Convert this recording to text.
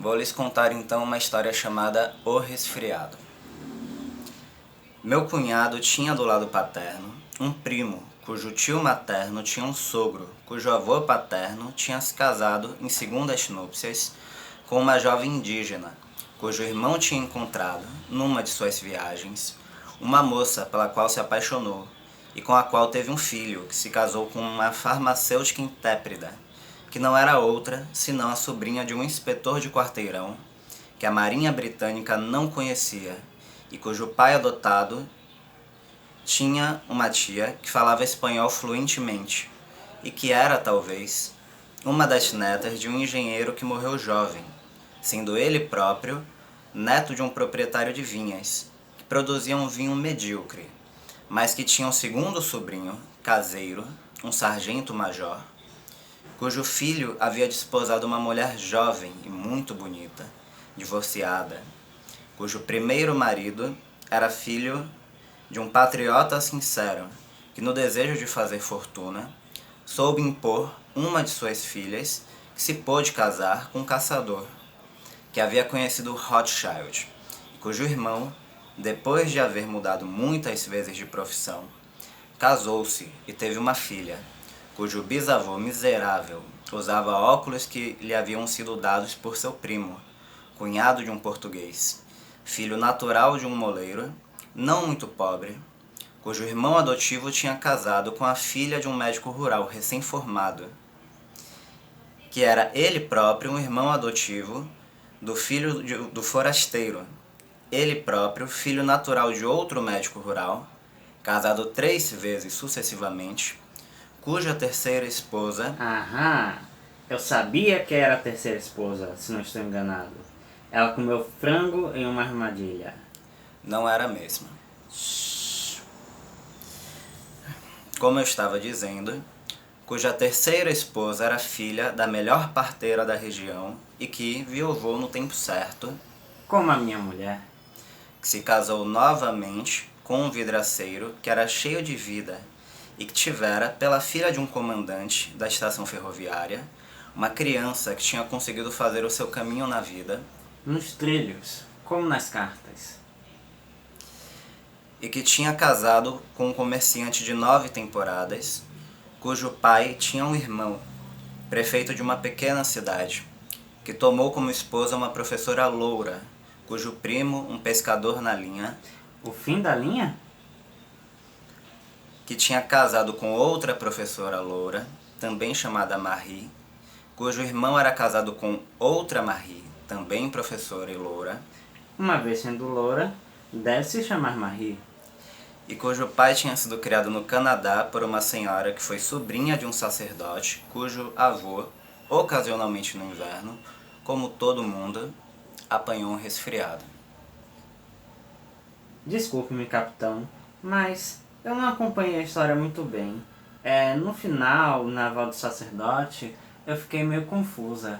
Vou lhes contar então uma história chamada O Resfriado. Meu cunhado tinha do lado paterno um primo, cujo tio materno tinha um sogro, cujo avô paterno tinha se casado em segundas núpcias com uma jovem indígena, cujo irmão tinha encontrado, numa de suas viagens, uma moça pela qual se apaixonou e com a qual teve um filho que se casou com uma farmacêutica intrépida, que não era outra senão a sobrinha de um inspetor de quarteirão que a Marinha Britânica não conhecia e cujo pai adotado tinha uma tia que falava espanhol fluentemente e que era, talvez, uma das netas de um engenheiro que morreu jovem, sendo ele próprio neto de um proprietário de vinhas, que produzia um vinho medíocre, mas que tinha um segundo sobrinho, caseiro, um sargento-major, cujo filho havia desposado uma mulher jovem e muito bonita, divorciada, cujo primeiro marido era filho de um patriota sincero, que no desejo de fazer fortuna, soube impor uma de suas filhas que se pôde casar com um caçador, que havia conhecido Rothschild, cujo irmão, depois de haver mudado muitas vezes de profissão, casou-se e teve uma filha, cujo bisavô miserável usava óculos que lhe haviam sido dados por seu primo, cunhado de um português, filho natural de um moleiro, não muito pobre, cujo irmão adotivo tinha casado com a filha de um médico rural recém-formado, que era ele próprio um irmão adotivo do filho do forasteiro, ele próprio filho natural de outro médico rural, casado 3 vezes sucessivamente, cuja terceira esposa... Aham, eu sabia que era a terceira esposa, se não estou enganado. Ela comeu frango em uma armadilha. Não era a mesma. Como eu estava dizendo, cuja terceira esposa era filha da melhor parteira da região e que viuvou no tempo certo, Como a minha mulher. que se casou novamente com um vidraceiro que era cheio de vida e que tivera, pela filha de um comandante da estação ferroviária, uma criança que tinha conseguido fazer o seu caminho na vida Nos trilhos, como nas cartas. e que tinha casado com um comerciante de 9 temporadas, cujo pai tinha um irmão, prefeito de uma pequena cidade, que tomou como esposa uma professora loura, cujo primo, um pescador na linha, O fim da linha? que tinha casado com outra professora loura, também chamada Marie, cujo irmão era casado com outra Marie, também professora e loura, Uma vez sendo loura, deve se chamar Marie. e cujo pai tinha sido criado no Canadá por uma senhora que foi sobrinha de um sacerdote, cujo avô, ocasionalmente no inverno, como todo mundo, apanhou um resfriado. Desculpe-me, capitão, mas eu não acompanhei a história muito bem. No final, na aval do sacerdote, eu fiquei meio confusa.